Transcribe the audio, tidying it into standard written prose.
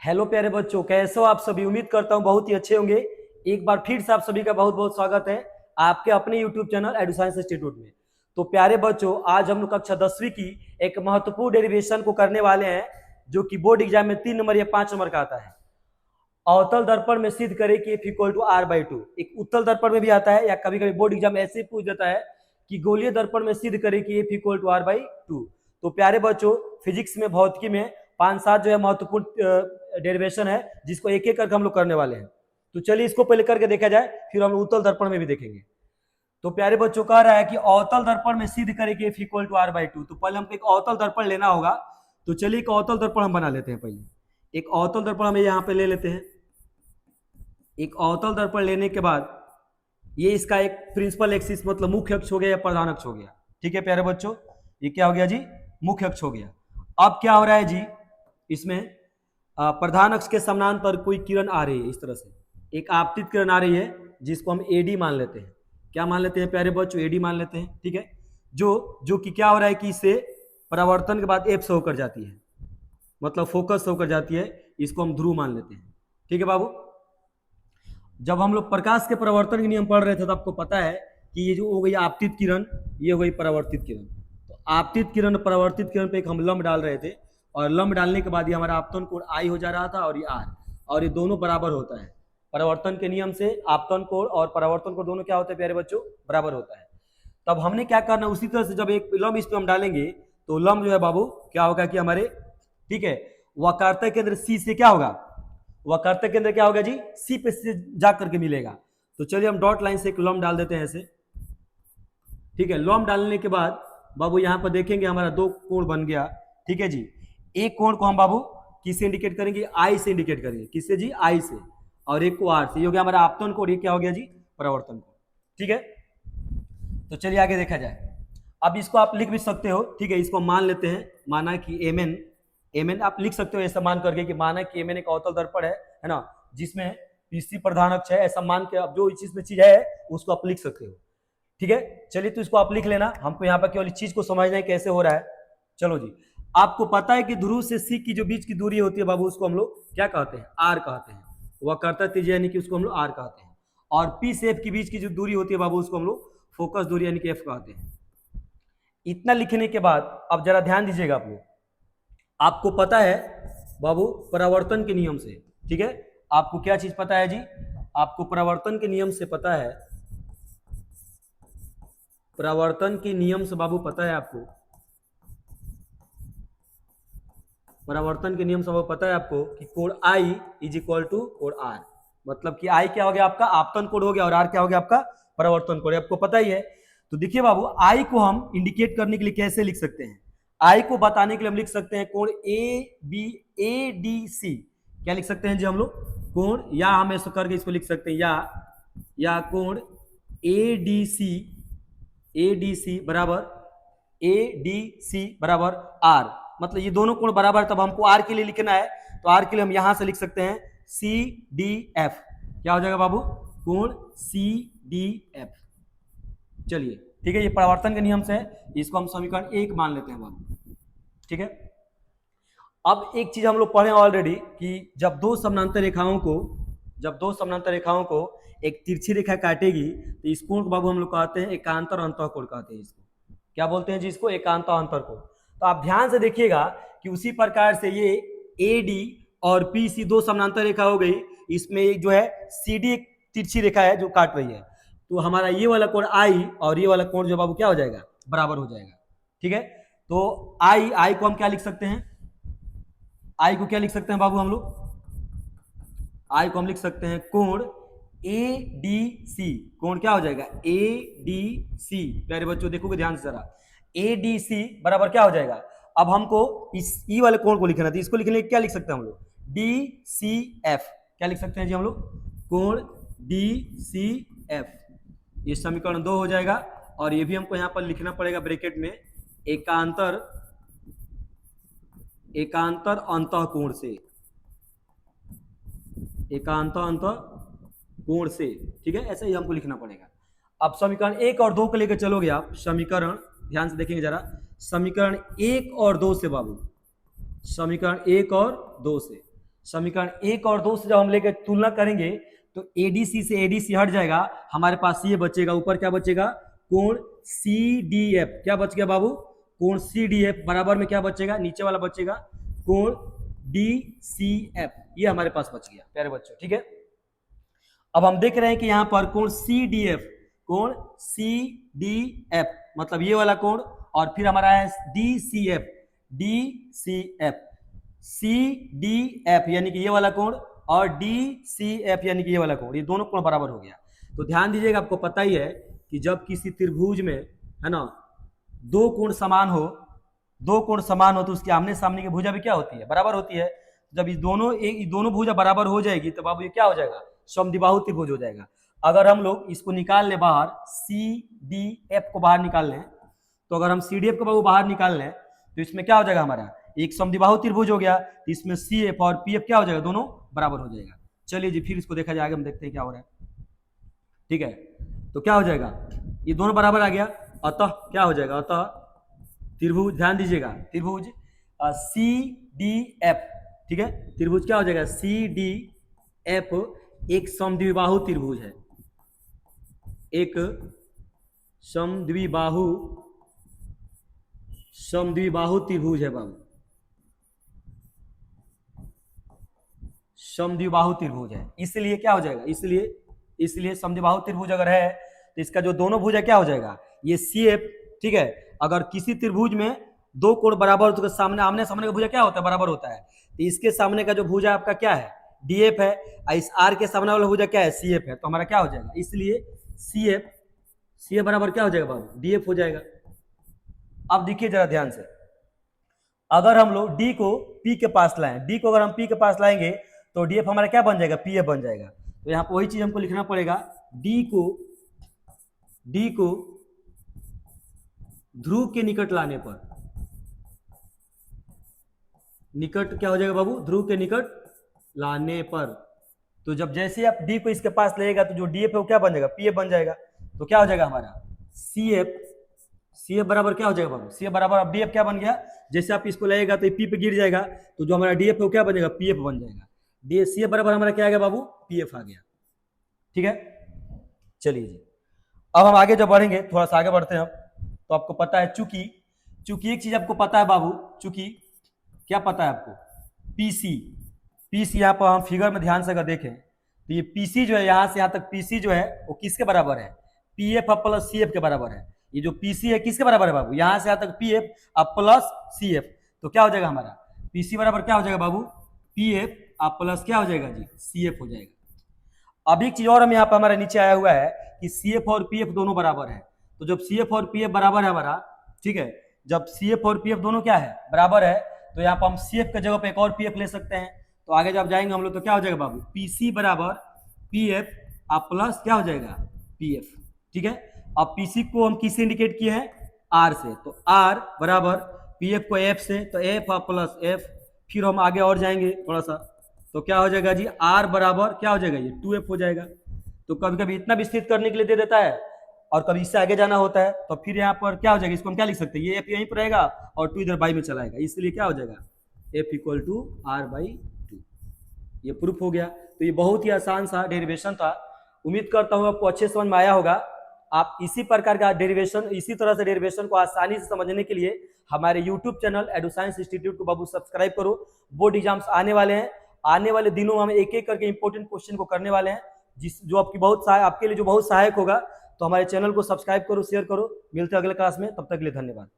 Hello प्यारे बच्चों, कैसे हो आप सभी। उम्मीद करता हूं बहुत ही अच्छे होंगे। एक बार फिर से आप सभी का बहुत बहुत स्वागत है आपके अपने यूट्यूब चैनल एडुसाइंस इंस्टीट्यूट में। तो प्यारे बच्चों, आज हम लोग कक्षा 10वीं की एक महत्वपूर्ण डेरिवेशन को करने वाले हैं, जो कि बोर्ड एग्जाम में 3 नंबर या 5 नंबर का आता है। अवतल दर्पण में सिद्ध करें कि F=R/2। एक उत्तल दर्पण में भी आता है, या कभी कभी बोर्ड एग्जाम ऐसे पूछ देता है कि गोलीय दर्पण में सिद्ध करें कि F=R/2। तो प्यारे बच्चों, फिजिक्स में, भौतिकी में 5-7 जो है महत्वपूर्ण डेरिवेशन है, जिसको एक एक करके हम लोग करने वाले हैं। तो चलिए इसको पहले करके देखा जाए, फिर हम उत्तल दर्पण में भी देखेंगे। तो प्यारे बच्चों, कह रहा है कि अवतल दर्पण में सिद्ध करें कि F=R/2। तो पहले हमको एक अवतल दर्पण लेना होगा। तो चलिए एक अवतल दर्पण हम बना लेते हैं। पहले एक अवतल दर्पण हम यहाँ पे ले लेते हैं। एक अवतल दर्पण लेने के बाद ये इसका एक प्रिंसिपल एक्सिस मतलब मुख्य अक्ष हो गया या प्रधान अक्ष हो गया। ठीक है प्यारे बच्चों, ये क्या हो गया जी? मुख्य अक्ष हो गया। अब क्या हो रहा है जी, इसमें प्रधान अक्ष के समानांतर कोई किरण आ रही है। इस तरह से एक आपतित किरण आ रही है, जिसको हम एडी मान लेते हैं। क्या मान लेते हैं प्यारे बच्चों? एडी मान लेते हैं। ठीक है, जो कि क्या हो रहा है कि इससे परावर्तन के बाद एफ से होकर जाती है, मतलब फोकस से होकर जाती है। इसको हम ध्रुव मान लेते हैं। ठीक है बाबू, जब हम लोग प्रकाश के परावर्तन के नियम पढ़ रहे थे तो आपको पता है कि ये जो हो गई आपतित किरण, ये हो गई परावर्तित किरण। तो आपतित किरण परावर्तित किरण पे एक हम लंब डाल रहे थे, और लंब डालने के बाद ये हमारा आपतन कोण आई हो जा रहा था, और ये आर, और ये दोनों बराबर होता है। परावर्तन के नियम से आपतन कोण और परावर्तन कोण दोनों क्या होते हैं प्यारे बच्चों? बराबर होता है। तब हमने क्या करना, उसी तरह से जब एक लंब इस पे हम डालेंगे तो लंब जो है बाबू क्या होगा कि हमारे, ठीक है, वक्रता केंद्र सी से क्या होगा? वक्रता केंद्र क्या होगा जी? सी पे से जा करके मिलेगा। तो चलिए हम डॉट लाइन से एक लंब डाल देते हैं ऐसे। ठीक है, लंब डालने के बाद बाबू यहाँ पर देखेंगे हमारा दो कोण बन गया। ठीक है जी, एक कोण को हम बाबू किससे इंडिकेट करेंगे? आई से इंडिकेट करेंगे। किससे जी? आई से। और एक को आर से। ये हो गया हमारा आपतन कोण, ये क्या हो गया जी? परावर्तन कोण। ठीक है, तो चलिए आगे देखा जाए। अब इसको आप लिख भी सकते हो। ठीक है, इसको मान लेते हैं, माना कि एमएन आप लिख सकते हो ऐसा मान करके कि माना कि एमएन एक अवतल दर्पण है ना, जिसमें पीसी प्रधान अक्ष है, ऐसा मान के अब जो इसमें चीज है उसको आप लिख सकते हो। ठीक है, चलिए तो इसको आप लिख लेना। हमको यहाँ पर केवल इस चीज को समझना है कैसे हो रहा है। चलो जी, आपको पता है कि ध्रुव से सी की जो बीच की दूरी होती है बाबू, उसको हम लोग क्या कहते हैं? आर कहते हैं। वक्रता त्रिज्या यानी कि उसको हम लोग आर कहते हैं। और पी से एफ की बीच की जो दूरी होती है बाबू, उसको हम लोग फोकस दूरी यानी कि एफ कहते हैं। इतना लिखने के बाद अब जरा ध्यान दीजिएगा आप लोग। आपको पता है बाबू परावर्तन के नियम से, ठीक है, आपको क्या चीज पता है जी? आपको परावर्तन के नियम से पता है, परावर्तन के नियम से बाबू पता है आपको, परावर्तन के नियम से बाबू पता है आपको कि कोण आई इज इक्वल टू कोण आर। मतलब कि आई क्या हो गया आपका? आपतन कोण हो गया, और आर क्या हो गया आपका? परावर्तन कोण। आपको पता ही है। तो देखिए बाबू, आई को हम इंडिकेट करने के लिए कैसे लिख सकते हैं? आई को बताने के लिए हम लिख सकते हैं कोण ए डी सी। क्या लिख सकते हैं जी हम लोग? कोण, या हम ऐसा करके इसको लिख सकते हैं, या कोण ए डी सी बराबर आर। मतलब ये दोनों कोण बराबर, तब हमको आर के लिए लिखना है। तो आर के लिए हम यहां से लिख सकते हैं सी डी एफ। क्या हो जाएगा बाबू? कोण सी डी एफ। चलिए ठीक है, ये परावर्तन के नियम से है, इसको हम समीकरण 1 मान लेते हैं बाबू। ठीक है, अब एक चीज हम लोग पढ़े ऑलरेडी कि जब दो समानांतर रेखाओं को एक तिरछी रेखा काटेगी तो इस कोण को बाबू हम लोग कहते हैं एकांतर अंतःकोण कहते हैं। इसको क्या बोलते हैं जी? इसको एकांतर अंतःकोण। तो आप ध्यान से देखिएगा कि उसी प्रकार से ये एडी और पीसी दो समानांतर रेखा हो गई, इसमें जो है सीडी एक तिरछी रेखा है जो काट रही है। तो हमारा ये वाला कोण आई और ये वाला कोण जो बाबू क्या हो जाएगा? बराबर हो जाएगा। ठीक है, तो आई को हम क्या लिख सकते हैं? आई को क्या लिख सकते हैं बाबू हम लोग? आई को हम लिख सकते हैं कोण ए डी सी। कोण क्या हो जाएगा? A D C. प्यारे बच्चों देखोगे ध्यान से जरा, ए डी सी बराबर क्या हो जाएगा? अब हमको इस ई वाले कोण को लिखना था, इसको लिखने क्या लिख सकते हैं हम लोग? D C F. क्या लिख सकते हैं जी हम लोग? कोण डी सी एफ। ये समीकरण 2 हो जाएगा। और ये भी हमको यहां पर लिखना पड़ेगा ब्रैकेट में, एकांतर अंतःकोण से, एकांतर अंतःकोण से। ठीक है, ऐसा ही हमको लिखना पड़ेगा। अब समीकरण 1 और 2 को लेकर चलोगे आप, समीकरण ध्यान से देखेंगे जरा, समीकरण 1 और 2 से बाबू, समीकरण 1 और 2 से, समीकरण 1 और 2 से जब हम लेकर तुलना करेंगे तो एडीसी से एडीसी हट जाएगा, हमारे पास ये बचेगा, ऊपर क्या बचेगा, कोण सीडीएफ। क्या बच गया बाबू, कोण सीडीएफ बराबर में क्या बचेगा, नीचे वाला बचेगा कोण डीसीएफ। ये हमारे पास बच गया प्यारे बच्चों, ठीक है। अब हम देख रहे हैं कि यहां पर कोण सीडीएफ, कोण सीडीएफ मतलब ये वाला कोण, और फिर हमारा है डीसीएफ, डीसीएफ, सीडीएफ यानी कि ये वाला कोण, और डीसीएफ यानी कि ये वाला कोण, ये दोनों कोण बराबर हो गया। तो ध्यान दीजिएगा, आपको पता ही है कि जब किसी त्रिभुज में, है ना, दो कोण समान हो, दो कोण समान हो तो उसके आमने सामने की भुजा भी क्या होती है, बराबर होती है। जब ये दोनों भुजा बराबर हो जाएगी तो बाबू ये क्या हो जाएगा, समद्विबाहु त्रिभुज हो जाएगा। अगर हम लोग इसको निकाल लें बाहर, सी डी एफ को बाहर निकाल लें, तो अगर हम सी डी एफ को बाबू बाहर निकाल लें तो इसमें क्या हो जाएगा, हमारा एक समद्विबाहु त्रिभुज हो गया, तो इसमें सी एफ और पी एफ क्या हो जाएगा, दोनों बराबर हो जाएगा। चलिए जी फिर इसको देखा जाएगा, हम देखते हैं क्या हो रहा है, ठीक है। तो क्या हो जाएगा, ये दोनों बराबर आ गया, अतः क्या हो जाएगा, अतः त्रिभुज, ध्यान दीजिएगा, त्रिभुज सी डी एफ, ठीक है, त्रिभुज क्या हो जाएगा, सी डी एफ एक समद्विबाहु त्रिभुज है, एक समद्विबाहु त्रिभुज है बाबू, समद्विबाहु त्रिभुज है। इसलिए क्या हो जाएगा, इसलिए समद्विबाहु त्रिभुज अगर है तो इसका जो दोनों भुजा क्या हो जाएगा, ये सी एफ, ठीक है। अगर किसी त्रिभुज में दो कोण बराबर हो तो सामने आमने सामने का भुजा क्या होता है, बराबर होता है। तो इसके सामने का जो भुजा आपका क्या है, डीएफ है, और इस आर के सामने वाला भुजा क्या है, सीएफ है। तो हमारा क्या हो जाएगा, इसलिए सीएफ बराबर क्या हो जाएगा बाबू, डीएफ हो जाएगा। अब देखिए जरा ध्यान से, अगर हम लोग डी को पी के पास लाएं, डी को अगर हम पी के पास लाएंगे तो डीएफ हमारा क्या बन जाएगा, पीएफ बन जाएगा। तो यहाँ पर वही चीज हमको लिखना पड़ेगा, डी को ध्रुव के निकट लाने पर, निकट क्या हो जाएगा बाबू, ध्रुव के निकट लाने पर। तो जब जैसे आप डी को इसके पास लेगा तो जो डीएफ है वो क्या बन जाएगा, पीएफ बन जाएगा। तो क्या हो जाएगा हमारा सीएफ बराबर क्या हो जाएगा बाबू, सीएफ बराबर अब डीएफ क्या बन गया, जैसे आप इसको लगेगा तो पी पे गिर जाएगा, तो जो हमारा डीएफ है वो क्या बन जाएगा, पीएफ बन जाएगा। डी सीएफ बराबर हमारा क्या आ गया बाबू, पीएफ आ गया, ठीक है। चलिए जी अब हम आगे जब बढ़ेंगे, थोड़ा सा आगे बढ़ते हैं हम, तो आपको पता है चूंकि एक चीज आपको पता है बाबू, चूंकि क्या पता है आपको, पीसी यहाँ पर हम फिगर में ध्यान से अगर देखें तो ये पीसी जो है, यहाँ से यहाँ तक पीसी जो है वो किसके बराबर है, पीएफ प्लस सीएफ के बराबर है। ये जो पीसी है किसके बराबर है बाबू, यहाँ से यहाँ तक पीएफ प्लस सीएफ। तो क्या हो जाएगा हमारा, पीसी बराबर क्या हो जाएगा बाबू, पीएफ प्लस क्या हो जाएगा जी, सीएफ हो जाएगा। अब एक चीज और हम यहाँ पर हमारे नीचे आया हुआ है कि सीएफ और पीएफ दोनों बराबर है। तो जब सीएफ और पीएफ बराबर है हमारा, ठीक है, जब सीएफ और पीएफ दोनों क्या है, बराबर है, तो यहाँ पर हम सीएफ के जगह पे एक और पीएफ ले सकते हैं। तो आगे जब जाएंगे हम लोग तो क्या हो जाएगा बाबू, पीसी बराबर पीएफ प्लस क्या हो जाएगा, पीएफ, ठीक है। अब पीसी को हम किससे इंडिकेट किए हैं, आर से, तो आर बराबर पीएफ को एफ से, तो एफ प्लस एफ, फिर हम आगे और जाएंगे थोड़ा सा, तो क्या हो जाएगा जी, आर बराबर क्या हो जाएगा, ये 2f हो जाएगा। तो कभी कभी इतना विस्तृत करने के लिए दे देता है और कभी इससे आगे जाना होता है, तो फिर यहाँ पर क्या हो जाएगा, इसको हम क्या लिख सकते हैं, ये एफ यहीं पर रहेगा और 2 इधर बाई में चलाएगा, इसलिए क्या हो जाएगा, F equal to R by 2। ये प्रूफ हो गया। तो ये बहुत ही आसान सा डेरिवेशन था, उम्मीद करता हूँ आपको अच्छे समझ में आया होगा। आप इसी प्रकार का डेरिवेशन, इसी तरह से डेरिवेशन को आसानी से समझने के लिए हमारे यूट्यूब चैनल एडुसाइंस इंस्टीट्यूट को बाबू सब्सक्राइब करो। बोर्ड एग्जाम्स आने वाले हैं, आने वाले दिनों हम एक एक करके इंपॉर्टेंट क्वेश्चन को करने वाले हैं, जो आपके लिए जो बहुत सहायक होगा। तो हमारे चैनल को सब्सक्राइब करो, शेयर करो। मिलते हैं अगले क्लास में, तब तक के लिए धन्यवाद।